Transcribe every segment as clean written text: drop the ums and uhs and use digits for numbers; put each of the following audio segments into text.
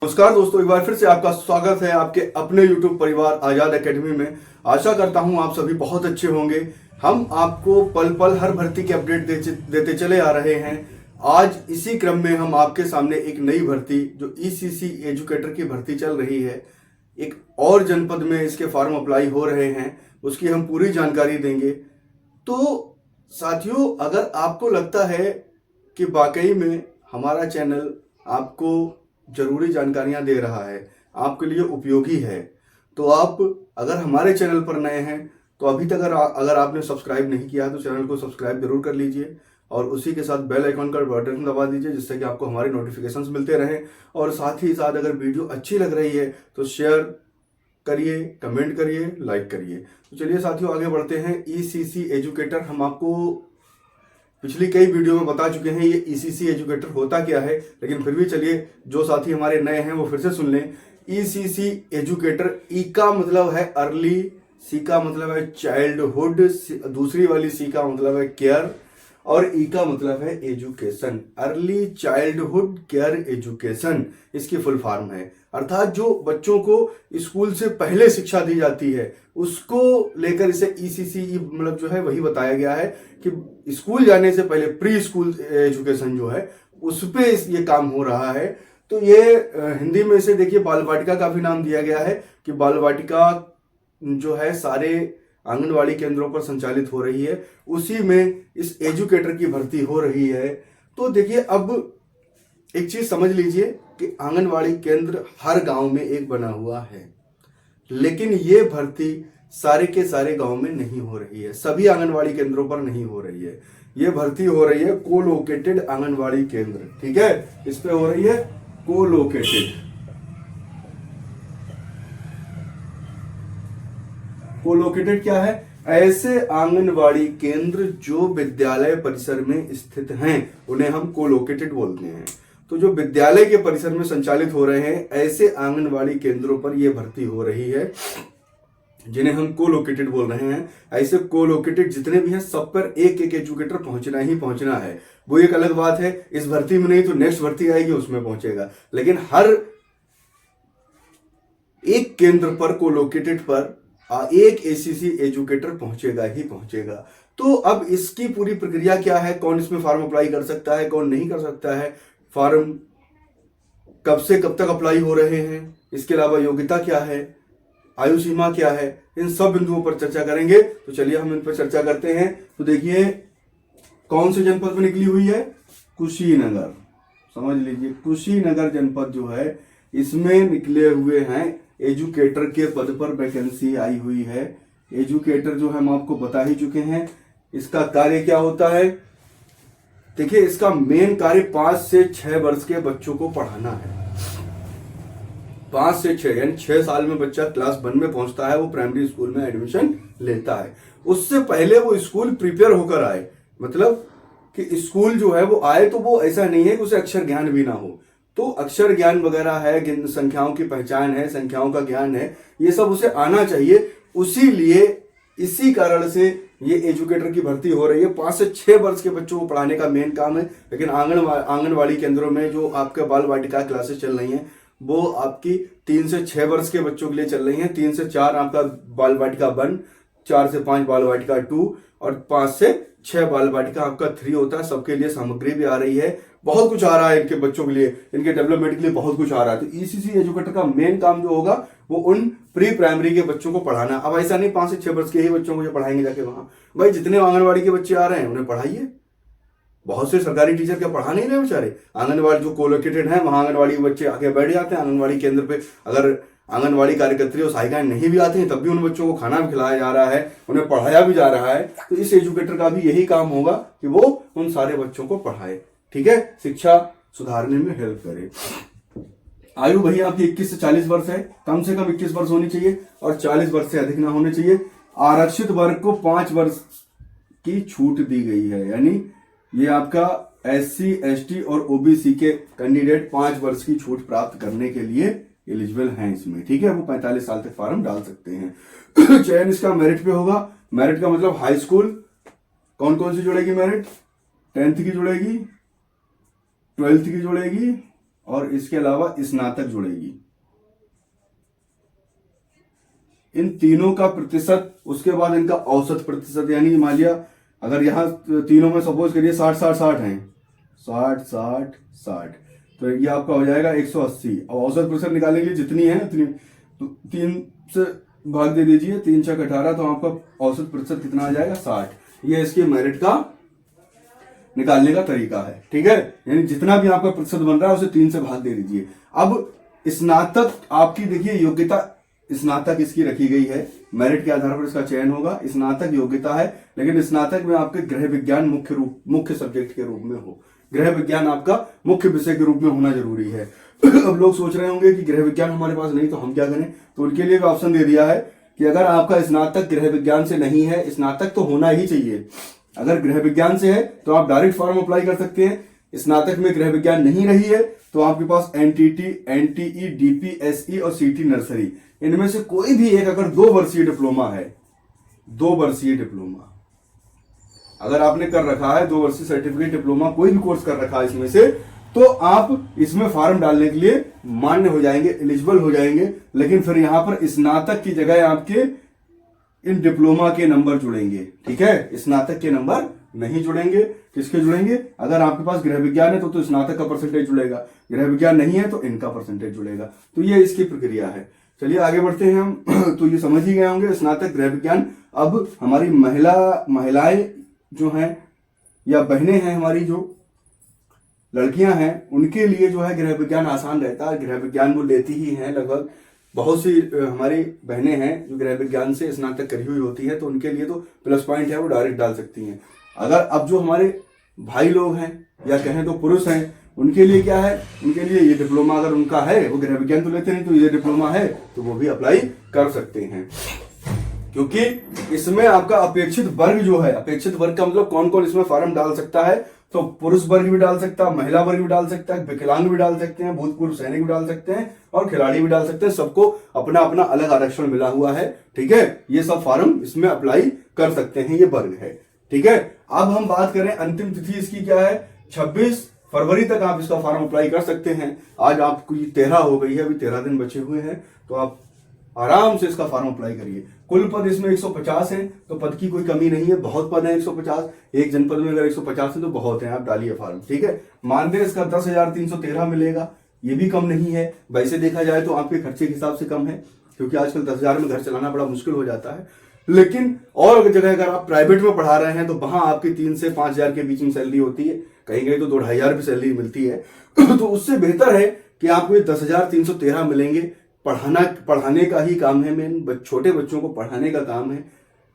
नमस्कार दोस्तों, एक बार फिर से आपका स्वागत है आपके अपने YouTube परिवार आजाद एकेडमी में। आशा करता हूं आप सभी बहुत अच्छे होंगे। हम आपको पल पल हर भर्ती के अपडेट देते चले आ रहे हैं। आज इसी क्रम में हम आपके सामने एक नई भर्ती जो ECC एजुकेटर की भर्ती चल रही है, एक और जनपद में इसके फॉर्म अप्लाई हो रहे हैं, उसकी हम पूरी जानकारी देंगे। तो साथियों, अगर आपको लगता है कि वाकई में हमारा चैनल आपको जरूरी जानकारियां दे रहा है, आपके लिए उपयोगी है, तो आप अगर हमारे चैनल पर नए हैं तो अभी तक अगर आपने सब्सक्राइब नहीं किया है तो चैनल को सब्सक्राइब जरूर कर लीजिए और उसी के साथ बेल आइकन का बटन दबा दीजिए, जिससे कि आपको हमारे नोटिफिकेशंस मिलते रहें। और साथ ही साथ अगर वीडियो अच्छी लग रही है तो शेयर करिए, कमेंट करिए, लाइक करिए। तो चलिए साथियों, आगे बढ़ते हैं। ECC एजुकेटर, हम आपको पिछली कई वीडियो में बता चुके हैं ये ECC एजुकेटर होता क्या है, लेकिन फिर भी चलिए जो साथी हमारे नए हैं वो फिर से सुन लें। ECC एजुकेटर, ई का मतलब है अर्ली, सी का मतलब है चाइल्डहुड, दूसरी वाली सी का मतलब है केयर और ई का मतलब है education. Early childhood care education इसकी फुल फॉर्म है। अर्थात जो बच्चों को स्कूल से पहले शिक्षा दी जाती है उसको लेकर इसे ECC मतलब जो है वही बताया गया है कि स्कूल जाने से पहले प्री स्कूल एजुकेशन जो है उस पे ये काम हो रहा है। तो ये हिंदी में से देखिए बाल वाटिका का भी नाम दिया गया है कि बाल वाटिका जो है सारे आंगनवाड़ी केंद्रों पर संचालित हो रही है, उसी में इस एजुकेटर की भर्ती हो रही है। तो देखिए, अब एक चीज समझ लीजिए कि आंगनवाड़ी केंद्र हर गांव में एक बना हुआ है, लेकिन ये भर्ती सारे के सारे गांव में नहीं हो रही है, सभी आंगनवाड़ी केंद्रों पर नहीं हो रही है। ये भर्ती हो रही है कोलोकेटेड आंगनवाड़ी केंद्र, ठीक है, इस पे हो रही है कोलोकेटेड। कोलोकेटेड क्या है? ऐसे आंगनवाड़ी केंद्र जो विद्यालय परिसर में स्थित हैं उन्हें हम कोलोकेटेड बोलते हैं। तो जो विद्यालय के परिसर में संचालित हो रहे हैं ऐसे आंगनवाड़ी केंद्रों पर यह भर्ती हो रही है, जिन्हें हम कोलोकेटेड बोल रहे हैं। ऐसे कोलोकेटेड जितने भी हैं सब पर एक एक एजुकेटर पहुंचना ही पहुंचना है। वो एक अलग बात है, इस भर्ती में नहीं तो नेक्स्ट भर्ती आएगी उसमें पहुंचेगा, लेकिन हर एक केंद्र पर कोलोकेटेड पर एक ECC एजुकेटर पहुंचेगा ही पहुंचेगा। तो अब इसकी पूरी प्रक्रिया क्या है, कौन इसमें फॉर्म अप्लाई कर सकता है, कौन नहीं कर सकता है, फॉर्म कब से कब तक अप्लाई हो रहे हैं, इसके अलावा योग्यता क्या है, आयु सीमा क्या है, इन सब बिंदुओं पर चर्चा करेंगे। तो चलिए हम इन पर चर्चा करते हैं। तो देखिए, कौन से जनपद में निकली हुई है? कुशीनगर, समझ लीजिए कुशीनगर जनपद जो है इसमें निकले हुए हैं एजुकेटर के पद पर वैकेंसी आई हुई है। एजुकेटर जो है हम आपको बता ही चुके हैं। इसका कार्य क्या होता है? देखिए, इसका मेन कार्य 5 से 6 वर्ष के बच्चों को पढ़ाना है। 5 से 6 यानी 6 साल में बच्चा क्लास 1 में पहुंचता है, वो प्राइमरी स्कूल में एडमिशन लेता है। उससे पहले वो स्कूल प्रिपेयर होकर आए, मतलब कि स्कूल जो है वो आए तो वो ऐसा नहीं है कि उसे अक्षर ज्ञान भी ना हो। तो अक्षर ज्ञान वगैरह है, संख्याओं की पहचान है, संख्याओं का ज्ञान है, ये सब उसे आना चाहिए। इसी कारण से ये एजुकेटर की भर्ती हो रही है। 5 से 6 वर्ष के बच्चों को पढ़ाने का मेन काम है। लेकिन आंगनवाड़ी केंद्रों में जो आपके बाल वाटिका क्लासेस चल रही हैं वो आपकी 3 से 6 वर्ष के बच्चों के लिए चल रही हैं। 3 से 4 आपका बाल वाटिका 1, 4 से 5 बाल वाटिका 2 और 5 से 6 बाल वाटिका आपका 3 होता है। सबके लिए सामग्री भी आ रही है, बहुत कुछ आ रहा है इनके बच्चों के लिए, इनके डेवलपमेंट के लिए बहुत कुछ आ रहा है। तो ECC एजुकेटर का मेन काम जो होगा वो उन प्री प्राइमरी के बच्चों को पढ़ाना। अब ऐसा नहीं 5 से 6 वर्ष के ही बच्चों को जो पढ़ाएंगे जाके वहां, भाई जितने आंगनवाड़ी के बच्चे आ रहे हैं उन्हें पढ़ाइए। बहुत से सरकारी टीचर क्या पढ़ा नहीं रहे बेचारे? आंगनवाड़ी जो कोलोकेटेड है वहां आंगनवाड़ी के बच्चे आगे बैठ जाते हैं आंगनवाड़ी केंद्र पे। अगर आंगनवाड़ी कार्यकर्त्री और सहायिकाएं नहीं भी आती हैं तब भी उन बच्चों को खाना भी खिलाया जा रहा है, उन्हें पढ़ाया भी जा रहा है। तो इस एजुकेटर का भी यही काम होगा कि वो उन सारे बच्चों को पढ़ाए, ठीक है, शिक्षा सुधारने में हेल्प करे। आयु भैया आपकी 21 से 40 वर्ष है, कम से कम 21 वर्ष होनी चाहिए और 40 वर्ष से अधिक ना होने चाहिए। आरक्षित वर्ग को 5 वर्ष की छूट दी गई है, यानी ये आपका SC ST और OBC के कैंडिडेट 5 वर्ष की छूट प्राप्त करने के लिए एलिजिबल हैं इसमें, ठीक है। वो 45 साल तक फॉर्म डाल सकते हैं। चयन इसका मेरिट पे होगा। मेरिट का मतलब हाई स्कूल, कौन कौन सी जुड़ेगी मेरिट? 10th की जुड़ेगी, 12th की जुड़ेगी, और इसके अलावा स्नातक जुड़ेगी। इन तीनों का प्रतिशत, उसके बाद इनका औसत प्रतिशत, यानी मान लिया अगर यहाँ तीनों में सपोज करिए 60-60-60 हैं, 60-60-60, तो ये आपका हो जाएगा 180। अब औसत प्रतिशत निकालने के लिए जितनी है उतनी, तो 3 से भाग दे दीजिए, 3 छक 18, तो आपका औसत प्रतिशत कितना आ जाएगा 60। ये इसके मेरिट का निकालने का तरीका है, ठीक है। यानी जितना भी आपका प्रतिशत बन रहा है उसे 3 से भाग दे दीजिए। अब स्नातक आपकी देखिए योग्यता, स्नातक इसकी रखी गई है, मेरिट के आधार पर इसका चयन होगा। स्नातक योग्यता है, लेकिन स्नातक में आपके गृह विज्ञान मुख्य सब्जेक्ट के रूप में हो, गृह विज्ञान आपका मुख्य विषय के रूप में होना जरूरी है। अब लोग सोच रहे होंगे कि गृह विज्ञान हमारे पास नहीं तो हम क्या करें, तो उनके लिए भी ऑप्शन दे दिया है कि अगर आपका स्नातक गृह विज्ञान से नहीं है, स्नातक तो होना ही चाहिए, अगर गृह विज्ञान से है तो आप डायरेक्ट फॉर्म अप्लाई कर सकते हैं। स्नातक में गृह विज्ञान नहीं रही है तो आपके पास एनटीटी, एनटीई, डीपीएसई और सीटी नर्सरी, इनमें से कोई भी एक अगर 2 वर्षीय डिप्लोमा है, 2 वर्षीय डिप्लोमा अगर आपने कर रखा है, 2 वर्षीय सर्टिफिकेट डिप्लोमा कोई भी कोर्स कर रखा है इसमें से, तो आप इसमें फॉर्म डालने के लिए मान्य हो जाएंगे, एलिजिबल हो जाएंगे। लेकिन फिर यहां पर स्नातक की जगह आपके इन डिप्लोमा के नंबर जुड़ेंगे, ठीक है, स्नातक के नंबर नहीं जुड़ेंगे। किसके जुड़ेंगे, अगर आपके पास गृह विज्ञान है तो स्नातक का परसेंटेज जुड़ेगा, गृह विज्ञान नहीं है तो इनका परसेंटेज जुड़ेगा। तो ये इसकी प्रक्रिया है। चलिए आगे बढ़ते हैं हम। तो ये समझ ही गए होंगे स्नातक गृह विज्ञान। अब हमारी महिलाएं जो हैं या बहनें हैं, हमारी जो लड़कियां हैं, उनके लिए जो है गृह विज्ञान आसान रहता है। गृह विज्ञान वो लेती ही हैं, लगभग बहुत सी हमारी बहनें हैं जो गृह विज्ञान से स्नातक करी हुई होती है, तो उनके लिए तो प्लस पॉइंट है, वो डायरेक्ट डाल सकती हैं। अगर अब जो हमारे भाई लोग हैं या कहें तो पुरुष हैं, उनके लिए क्या है, उनके लिए ये डिप्लोमा अगर उनका है, वो गृह विज्ञान तो लेते नहीं, तो ये डिप्लोमा है तो वो भी अप्लाई कर सकते हैं। क्योंकि इसमें आपका अपेक्षित वर्ग जो है, अपेक्षित वर्ग का मतलब कौन कौन इसमें फॉर्म डाल सकता है, तो पुरुष वर्ग भी डाल सकता है, महिला वर्ग भी डाल सकता है, विकलांग भी डाल सकते हैं, भूतपूर्व सैनिक भी डाल सकते हैं और खिलाड़ी भी डाल सकते हैं। सबको अपना अपना अलग आरक्षण मिला हुआ है, ठीक है। ये सब फॉर्म इसमें अप्लाई कर सकते हैं, ये वर्ग है, ठीक है। अब हम बात करें अंतिम तिथि इसकी क्या है, 26 फरवरी तक आप इसका फॉर्म अप्लाई कर सकते हैं। आज आपको 13 हो गई है, अभी 13 दिन बचे हुए हैं, तो आप आराम से इसका फॉर्म अप्लाई करिए। कुल पद इसमें 150 हैं, तो पद की कोई कमी नहीं है, बहुत पद है 150, एक जनपद में अगर 150 है तो बहुत है, आप डालिए फॉर्म, ठीक है। मानदेय इसका 10,313 मिलेगा, ये भी कम नहीं है। वैसे देखा जाए तो आपके खर्चे के हिसाब से कम है, क्योंकि आजकल 10,000 में घर चलाना बड़ा मुश्किल हो जाता है। लेकिन और जगह अगर आप प्राइवेट में पढ़ा रहे हैं तो वहां आपकी 3 से 5,000 के बीच में सैलरी होती है, कहीं कहीं तो 2,500 भी सैलरी मिलती है। तो उससे बेहतर है कि आपको 10,313 मिलेंगे। पढ़ाने का ही काम है, मेन छोटे बच्चों को पढ़ाने का काम है।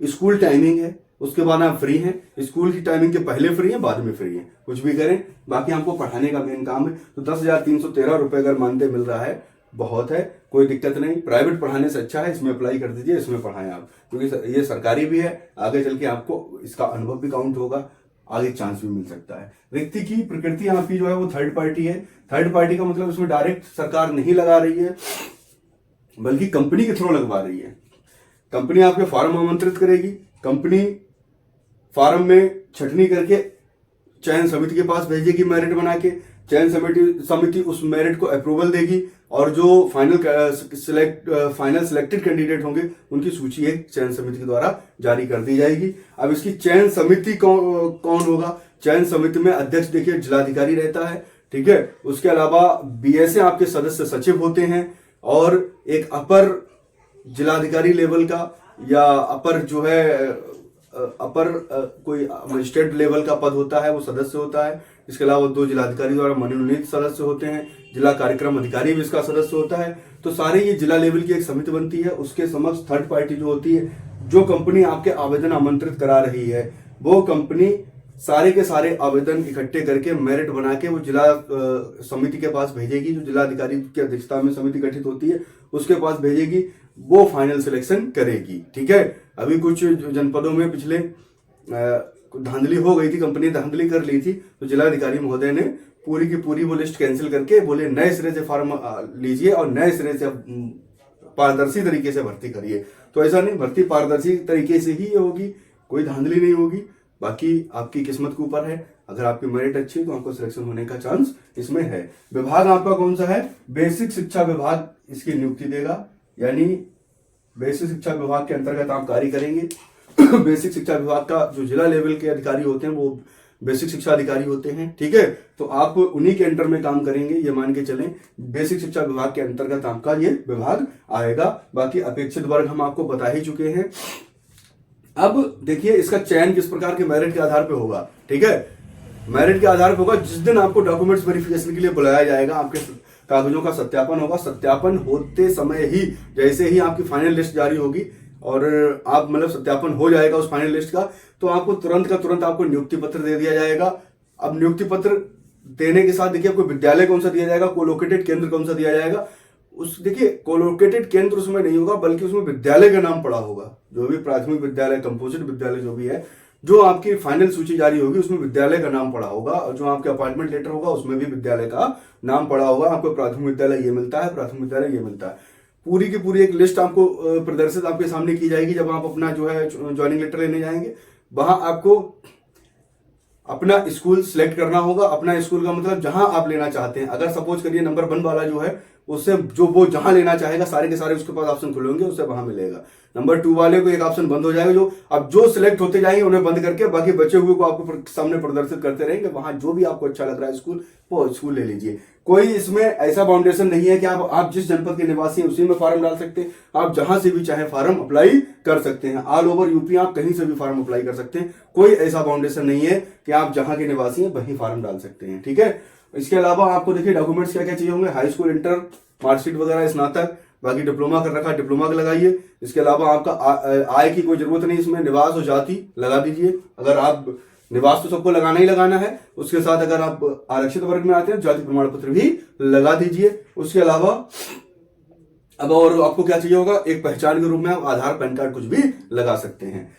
स्कूल टाइमिंग है, उसके बाद आप फ्री हैं, स्कूल की टाइमिंग के पहले फ्री हैं, बाद में फ्री हैं, कुछ भी करें, बाकी हमको पढ़ाने का मेन काम है। तो 10,313 रुपए अगर मानदेय मिल रहा है, बहुत है, कोई दिक्कत नहीं। प्राइवेट पढ़ाने से अच्छा है इसमें अप्लाई कर दीजिए, इसमें पढ़ाएं आप, क्योंकि ये सरकारी भी है, आगे चल के आपको इसका अनुभव भी काउंट होगा, आगे चांस भी मिल सकता है। रिक्ति की प्रकृति आपकी जो है वो थर्ड पार्टी है। थर्ड पार्टी का मतलब इसमें डायरेक्ट सरकार नहीं लगा रही है, बल्कि कंपनी के थ्रू लगवा रही है। कंपनी आपके फॉर्म आमंत्रित करेगी, कंपनी फॉर्म में छटनी करके चयन समिति के पास भेजेगी मेरिट बना के, चयन समिति उस मेरिट को अप्रूवल देगी और जो फाइनल सिलेक्टेड कैंडिडेट होंगे उनकी सूची एक चयन समिति के द्वारा जारी कर दी जाएगी। अब इसकी चयन समिति कौन होगा, चयन समिति में अध्यक्ष देखिए जिलाधिकारी रहता है, ठीक है। उसके अलावा बीएसए आपके सदस्य सचिव होते हैं और एक अपर जिलाधिकारी लेवल का या अपर जो है कोई मजिस्ट्रेट लेवल का पद होता है, वो सदस्य होता है। इसके अलावा 2 जिलाधिकारी द्वारा मनोनीत सदस्य होते हैं, जिला कार्यक्रम अधिकारी भी इसका सदस्य होता है। तो सारे ये जिला लेवल की एक समिति बनती है, उसके समक्ष थर्ड पार्टी जो होती है, जो कंपनी आपके आवेदन आमंत्रित करा रही है, वो कंपनी सारे के सारे आवेदन इकट्ठे करके मेरिट बना के वो जिला समिति के पास भेजेगी, जो जिलाधिकारी की अध्यक्षता में समिति गठित होती है उसके पास भेजेगी, वो फाइनल सिलेक्शन करेगी, ठीक है। अभी कुछ जनपदों में पिछले धांधली हो गई थी, कंपनी धांधली कर ली थी, तो जिलाधिकारी महोदय ने पूरी की पूरी वो लिस्ट कैंसिल करके बोले नए सिरे से फॉर्म लीजिए और नए सिरे से पारदर्शी तरीके से भर्ती करिए। तो ऐसा नहीं, भर्ती पारदर्शी तरीके से ही होगी, कोई धांधली नहीं होगी। बाकी आपकी किस्मत के ऊपर है, अगर आपकी मेरिट अच्छी है तो आपको सिलेक्शन होने का चांस इसमें है। विभाग आपका कौन सा है? बेसिक शिक्षा विभाग इसकी नियुक्ति देगा, यानी बेसिक शिक्षा विभाग के अंतर्गत आप कार्य करेंगे। बेसिक शिक्षा विभाग का जो जिला लेवल के अधिकारी होते हैं वो बेसिक शिक्षा अधिकारी होते हैं, ठीक है। तो आप उन्हीं के अंडर में काम करेंगे, ये मान के चलें। बेसिक शिक्षा विभाग के अंतर्गत आपका ये विभाग आएगा। बाकी अपेक्षित वर्ग हम आपको बता ही चुके हैं। अब देखिए इसका चयन किस प्रकार के मेरिट के आधार पर होगा, ठीक है। मेरिट के आधार पर होगा जिस दिन आपको डॉक्यूमेंट्स वेरिफिकेशन के लिए बुलाया जाएगा, आपके कागजों का सत्यापन होगा। सत्यापन होते समय ही, जैसे ही आपकी फाइनल लिस्ट जारी होगी और आप मतलब सत्यापन हो जाएगा उस फाइनल लिस्ट का, तो आपको तुरंत का तुरंत आपको नियुक्ति पत्र दे दिया जाएगा। अब नियुक्ति पत्र देने के साथ देखिए आपको विद्यालय कौन सा दिया जाएगा, कोलोकेटेड केंद्र कौन सा दिया जाएगा। उस देखिए कोलोकेटेड केंद्र उसमें नहीं होगा, बल्कि उसमें विद्यालय का नाम पड़ा होगा। जो भी प्राथमिक विद्यालय, कंपोजिट विद्यालय जो भी है, जो आपकी फाइनल सूची जारी होगी उसमें विद्यालय का नाम पड़ा होगा, और जो आपके अपॉइंटमेंट लेटर होगा उसमें भी विद्यालय का नाम पड़ा होगा। आपको प्राथमिक विद्यालय ये मिलता है, प्राथमिक विद्यालय ये मिलता है। पूरी की पूरी एक लिस्ट आपको प्रदर्शित आपके सामने की जाएगी जब आप अपना जो है ज्वाइनिंग लेटर लेने जाएंगे। वहां आपको अपना स्कूल सिलेक्ट करना होगा। अपना स्कूल का मतलब जहां आप लेना चाहते हैं। अगर सपोज करिए नंबर 1 वाला जो है उससे जो वो जहां लेना चाहेगा सारे के सारे उसके पास ऑप्शन खुले होंगे, उससे वहां मिलेगा। नंबर 2 वाले को एक ऑप्शन बंद हो जाएगा। जो अब जो सिलेक्ट होते जाएंगे उन्हें बंद करके बाकी बचे हुए को आपको सामने प्रदर्शित करते रहेंगे। वहां जो भी आपको अच्छा लग रहा है स्कूल, वो स्कूल ले लीजिए। कोई इसमें ऐसा बाउंडेशन नहीं है कि आप जिस जनपद के निवासी हैं उसी में फॉर्म डाल सकते हैं। आप जहां से भी चाहे फॉर्म अप्लाई कर सकते हैं। ऑल ओवर यूपी आप कहीं से भी फॉर्म अप्लाई कर सकते हैं। कोई ऐसा बाउंडेशन नहीं है कि आप जहां के निवासी हैं वहीं फॉर्म डाल सकते हैं, ठीक है। इसके अलावा आपको देखिए डॉक्यूमेंट्स क्या क्या चाहिए होंगे। हाई स्कूल, इंटर, मार्कशीट वगैरह, स्नातक, बाकी डिप्लोमा कर रखा है डिप्लोमा का लगाइए। इसके अलावा आपका आय की कोई जरूरत नहीं, इसमें निवास और जाति लगा दीजिए। अगर आप निवास तो सबको लगाना ही लगाना है, उसके साथ अगर आप आरक्षित वर्ग में आते हैं जाति प्रमाण पत्र भी लगा दीजिए। उसके अलावा अब और आपको क्या चाहिए होगा, एक पहचान के रूप में आप आधार, पैन कार्ड कुछ भी लगा सकते हैं।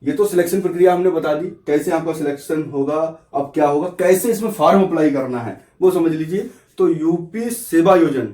ये तो सिलेक्शन प्रक्रिया हमने बता दी, कैसे आपका सिलेक्शन होगा, अब क्या होगा, कैसे इसमें फॉर्म अप्लाई करना है वो समझ लीजिए। तो यूपी सेवा योजन,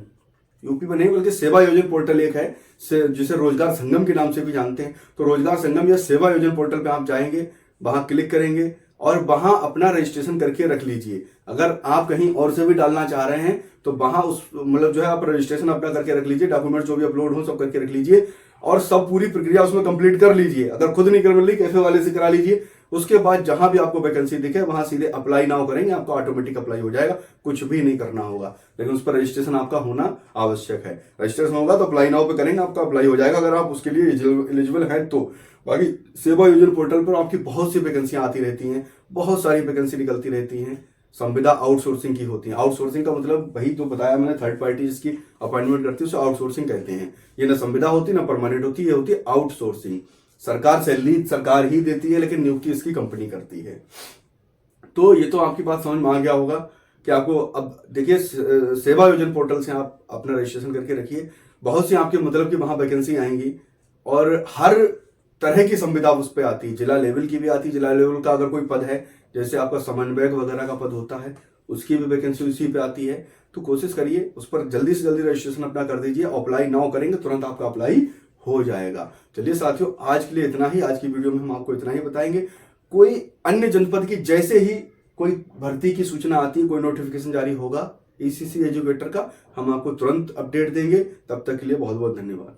यूपी में नहीं बल्कि सेवा योजन पोर्टल एक है जिसे रोजगार संगम के नाम से भी जानते हैं। तो रोजगार संगम या सेवा योजन पोर्टल पे आप जाएंगे, वहां क्लिक करेंगे और वहां अपना रजिस्ट्रेशन करके रख लीजिए। अगर आप कहीं और से भी डालना चाह रहे हैं तो वहां उस मतलब जो है आप रजिस्ट्रेशन अपना करके रख लीजिए। डॉक्यूमेंट जो भी अपलोड हो सब करके रख लीजिए और सब पूरी प्रक्रिया उसमें कंप्लीट कर लीजिए। अगर खुद नहीं कर मिली कैफे वाले से करा लीजिए। उसके बाद जहां भी आपको वैकेंसी दिखे वहां सीधे अप्लाई नाउ करेंगे, आपका ऑटोमेटिक अप्लाई हो जाएगा, कुछ भी नहीं करना होगा। लेकिन उस पर रजिस्ट्रेशन आपका होना आवश्यक है। रजिस्ट्रेशन होगा तो अप्लाई नाउ पे करेंगे, आपका अप्लाई हो जाएगा अगर आप उसके लिए एलिजिबल हैं तो। बाकी सेवा योजन पोर्टल पर आपकी बहुत सी वैकेंसियां आती रहती हैं, बहुत सारी वैकेंसी निकलती रहती हैं। संविदा आउटसोर्सिंग की होती है। आउटसोर्सिंग का मतलब वही तो बताया मैंने, थर्ड पार्टी जिसकी अपॉइंटमेंट करती है उसे आउटसोर्सिंग कहते हैं। ये ना संविदा होती ना परमानेंट होती, ये होती है आउटसोर्सिंग। सरकार सैलरी सरकार ही देती है लेकिन नियुक्ति इसकी कंपनी करती है। तो ये तो आपकी बात समझ में आ गया होगा कि आपको अब देखिए सेवा योजन पोर्टल से आप अपना रजिस्ट्रेशन करके रखिए। बहुत सी आपके मतलब की वहां वैकेंसी आएंगी और हर तरह की संविदा उस पर आती है। जिला लेवल की भी आती है। जिला लेवल का अगर कोई पद है, जैसे आपका समन्वयक वगैरह का पद होता है, उसकी भी वैकेंसी उसी पे आती है। तो कोशिश करिए उस पर जल्दी से जल्दी रजिस्ट्रेशन अपना कर दीजिए। अप्लाई नाउ करेंगे तुरंत आपका अप्लाई हो जाएगा। चलिए साथियों, आज के लिए इतना ही। आज की वीडियो में हम आपको इतना ही बताएंगे। कोई अन्य जनपद की जैसे ही कोई भर्ती की सूचना आती है, कोई नोटिफिकेशन जारी होगा ईसीसी एजुकेटर का, हम आपको तुरंत अपडेट देंगे। तब तक के लिए बहुत बहुत धन्यवाद।